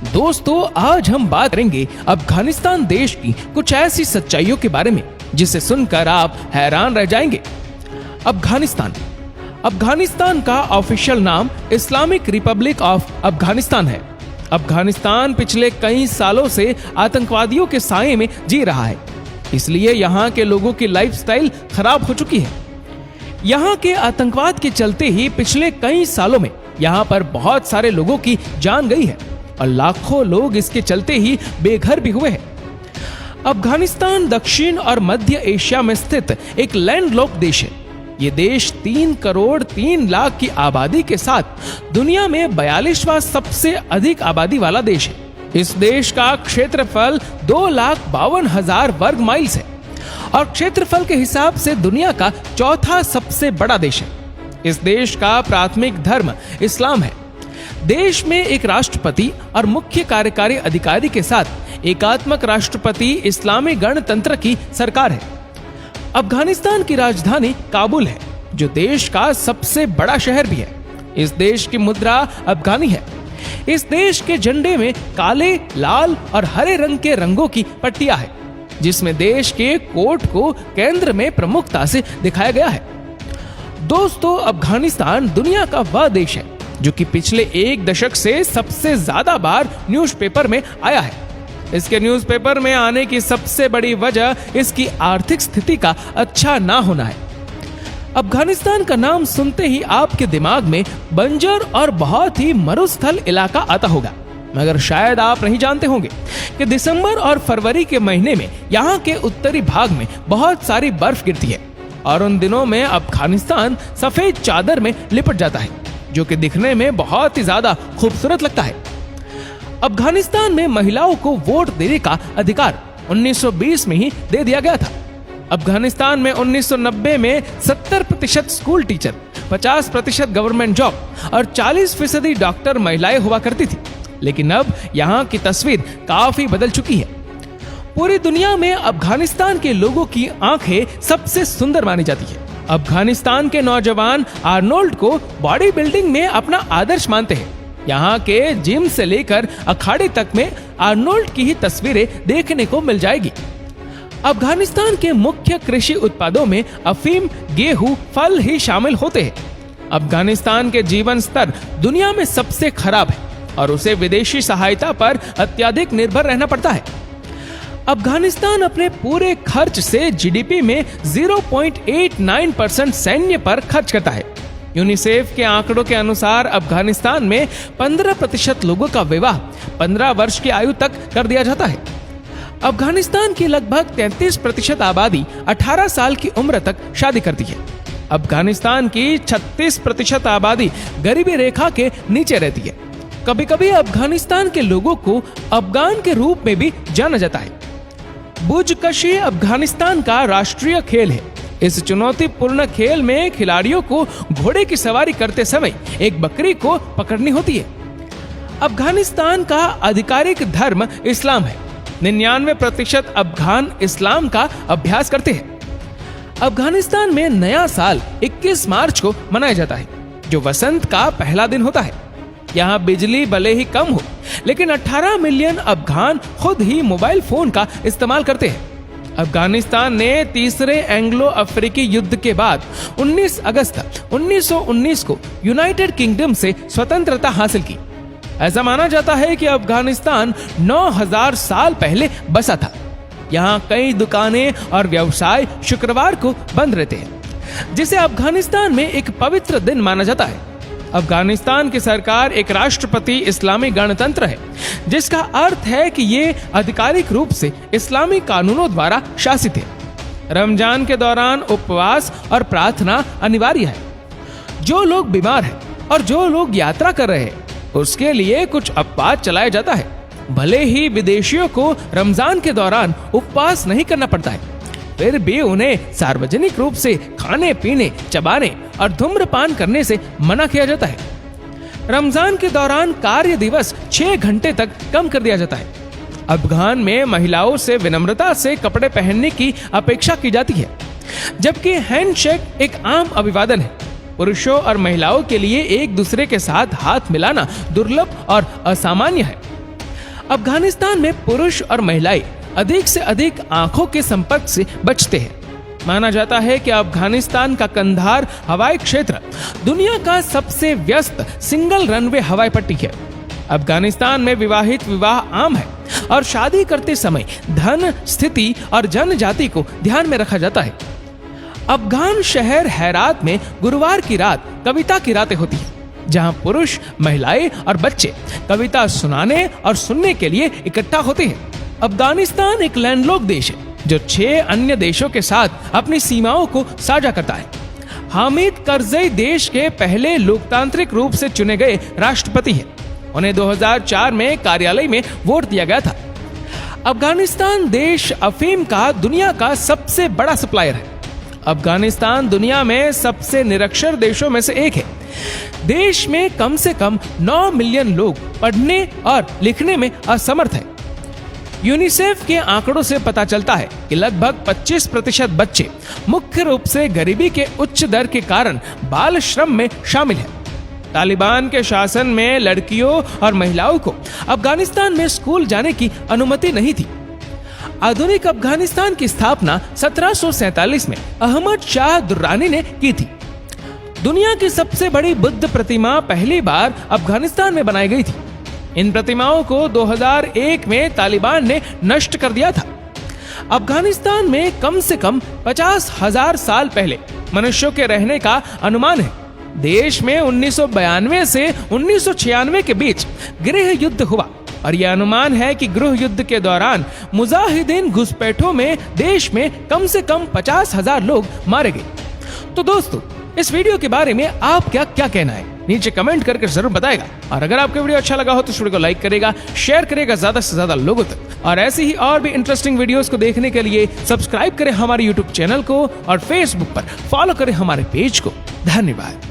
दोस्तों, आज हम बात करेंगे अफगानिस्तान देश की कुछ ऐसी सच्चाइयों के बारे में जिसे सुनकर आप हैरान रह जाएंगे। अफगानिस्तान का ऑफिशियल नाम इस्लामिक रिपब्लिक ऑफ अफगानिस्तान है। अफगानिस्तान पिछले कई सालों से आतंकवादियों के साए में जी रहा है, इसलिए यहाँ के लोगों की लाइफस्टाइल खराब हो चुकी है। यहाँ के आतंकवाद के चलते ही पिछले कई सालों में यहाँ पर बहुत सारे लोगों की जान गई है और लाखों लोग इसके चलते ही बेघर भी हुए हैं। अफगानिस्तान दक्षिण और मध्य एशिया में स्थित एक लैंडलॉक्ड देश है। ये देश 3 करोड़ 3 लाख की आबादी के साथ दुनिया में 42वां सबसे अधिक आबादी वाला देश है। इस देश का क्षेत्रफल 2,52,000 वर्ग माइल्स है और क्षेत्रफल के हिसाब से दुनिया का चौथा सबसे बड़ा देश है। इस देश का प्राथमिक धर्म इस्लाम है। देश में एक राष्ट्रपति और मुख्य कार्यकारी अधिकारी के साथ एकात्मक राष्ट्रपति इस्लामी गणतंत्र की सरकार है। अफगानिस्तान की राजधानी काबुल है, जो देश का सबसे बड़ा शहर भी है। इस देश की मुद्रा अफगानी है। इस देश के झंडे में काले, लाल और हरे रंग के रंगों की पट्टियां है, जिसमें देश के कोट को केंद्र में प्रमुखता से दिखाया गया है। दोस्तों, अफगानिस्तान दुनिया का वह देश है जो कि पिछले 1 दशक से सबसे ज्यादा बार न्यूज़पेपर में आया है। इसके न्यूज़पेपर में आने की सबसे बड़ी वजह इसकी आर्थिक स्थिति का अच्छा ना होना है। अफगानिस्तान का नाम सुनते ही आपके दिमाग में बंजर और बहुत ही मरुस्थल इलाका आता होगा, मगर शायद आप नहीं जानते होंगे कि दिसंबर और फरवरी के महीने में यहाँ के उत्तरी भाग में बहुत सारी बर्फ गिरती है और उन दिनों में अफगानिस्तान सफेद चादर में लिपट जाता है, जो कि दिखने में बहुत ही ज्यादा खूबसूरत लगता है। अफगानिस्तान में महिलाओं को वोट देने का अधिकार 1920 में ही दे दिया गया था। अफगानिस्तान में 1990 में 70% स्कूल टीचर, 50% गवर्नमेंट जॉब और 40% डॉक्टर महिलाएं हुआ करती थी। लेकिन अब यहाँ की तस्वीर काफी बदल चुकी है। पूरी दुनिया में अफगानिस्तान के लोगों की आंखें सबसे सुंदर मानी जाती है। अफगानिस्तान के नौजवान आर्नोल्ड को बॉडी बिल्डिंग में अपना आदर्श मानते हैं। यहाँ के जिम से लेकर अखाड़े तक में आर्नोल्ड की ही तस्वीरें देखने को मिल जाएगी। अफगानिस्तान के मुख्य कृषि उत्पादों में अफीम, गेहूं, फल ही शामिल होते हैं। अफगानिस्तान के जीवन स्तर दुनिया में सबसे खराब है और उसे विदेशी सहायता पर अत्यधिक निर्भर रहना पड़ता है। अफगानिस्तान अपने पूरे खर्च से जीडीपी में 0.89% सैन्य पर खर्च करता है। यूनिसेफ के आंकड़ों के अनुसार अफगानिस्तान में 15% लोगों का विवाह 15 वर्ष की आयु तक कर दिया जाता है। अफगानिस्तान की लगभग 33% आबादी 18 साल की उम्र तक शादी करती है। अफगानिस्तान की 36% आबादी गरीबी रेखा के नीचे रहती है। कभी कभी अफगानिस्तान के लोगों को अफगान के रूप में भी जाना जाता है। बुजकशी अफगानिस्तान का राष्ट्रीय खेल है। इस चुनौतीपूर्ण खेल में खिलाड़ियों को घोड़े की सवारी करते समय एक बकरी को पकड़नी होती है। अफगानिस्तान का आधिकारिक धर्म इस्लाम है। 99% अफगान इस्लाम का अभ्यास करते हैं। अफगानिस्तान में नया साल 21 मार्च को मनाया जाता है, जो वसंत का पहला दिन होता है। यहाँ बिजली भले ही कम हो, लेकिन 18 मिलियन अफगान खुद ही मोबाइल फोन का इस्तेमाल करते हैं। अफगानिस्तान ने तीसरे एंग्लो अफ्रीकी युद्ध के बाद 19 अगस्त 1919 को यूनाइटेड किंगडम से स्वतंत्रता हासिल की। ऐसा माना जाता है कि अफगानिस्तान 9000 साल पहले बसा था। यहाँ कई दुकानें और व्यवसाय शुक्रवार को बंद रहते हैं, जिसे अफगानिस्तान में एक पवित्र दिन माना जाता है। अफगानिस्तान की सरकार एक राष्ट्रपति इस्लामी गणतंत्र है, जिसका अर्थ है कि ये आधिकारिक रूप से इस्लामी कानूनों द्वारा शासित है। रमजान के दौरान उपवास और प्रार्थना अनिवार्य है। जो लोग बीमार हैं और जो लोग यात्रा कर रहे हैं, उसके लिए कुछ अपवाद चलाया जाता है। भले ही विदेशियों को रमजान के दौरान उपवास नहीं करना पड़ता है, फिर भी उन्हें सार्वजनिक रूप से खाने पीने, चबाने और धूम्रपान करने से मना किया जाता है। रमजान के दौरान कार्य दिवस 6 घंटे तक कम कर दिया जाता है। अफगान में महिलाओं से विनम्रता से कपड़े पहनने की अपेक्षा की जाती है, जबकि हैंडशेक एक आम अभिवादन है। पुरुषों और महिलाओं के लिए एक दूसरे के साथ हाथ मिलाना दुर्लभ और असामान्य है। अफगानिस्तान में पुरुष और महिलाएं अधिक से अधिक आंखों के संपर्क से बचते हैं। माना जाता है कि अफगानिस्तान का कंधार हवाई क्षेत्र दुनिया का सबसे व्यस्त सिंगल रनवे हवाई पट्टी है। अफगानिस्तान में विवाहित विवाह आम है और शादी करते समय धन, स्थिति और जनजाति को ध्यान में रखा जाता है। अफगान शहर हेरात में गुरुवार की रात कविता की रातें होती हैं, जहां पुरुष, महिलाएं और बच्चे कविता सुनाने और सुनने के लिए इकट्ठा होते हैं। अफगानिस्तान एक लैंडलॉक्ड देश है जो 6 अन्य देशों के साथ अपनी सीमाओं को साझा करता है। हामिद करजई देश के पहले लोकतांत्रिक रूप से चुने गए राष्ट्रपति हैं। उन्हें 2004 में कार्यालय में वोट दिया गया था। अफगानिस्तान देश अफीम का दुनिया का सबसे बड़ा सप्लायर है। अफगानिस्तान दुनिया में सबसे निरक्षर देशों में से एक है। देश में कम से कम 9 मिलियन लोग पढ़ने और लिखने में असमर्थ हैं। यूनिसेफ के आंकड़ों से पता चलता है कि लगभग 25% बच्चे मुख्य रूप से गरीबी के उच्च दर के कारण बाल श्रम में शामिल हैं। तालिबान के शासन में लड़कियों और महिलाओं को अफगानिस्तान में स्कूल जाने की अनुमति नहीं थी। आधुनिक अफगानिस्तान की स्थापना 1747 में अहमद शाह दुर्रानी ने की थी। दुनिया की सबसे बड़ी बुद्ध प्रतिमा पहली बार अफगानिस्तान में बनाई गई थी। इन प्रतिमाओं को 2001 में तालिबान ने नष्ट कर दिया था। अफगानिस्तान में कम से कम 50,000 साल पहले मनुष्यों के रहने का अनुमान है। देश में 1992 से 1996 के बीच गृह युद्ध हुआ और यह अनुमान है कि गृह युद्ध के दौरान मुजाहिदीन घुसपैठों में देश में कम से कम 50,000 लोग मारे गए। तो दोस्तों, इस वीडियो के बारे में आप क्या कहना है नीचे कमेंट करके जरूर बताएगा। और अगर आपको वीडियो अच्छा लगा हो तो इस वीडियो को लाइक करेगा, शेयर करेगा ज्यादा से ज्यादा लोगों तक। और ऐसी ही और भी इंटरेस्टिंग वीडियोस को देखने के लिए सब्सक्राइब करें हमारे यूट्यूब चैनल को और फेसबुक पर फॉलो करें हमारे पेज को। धन्यवाद।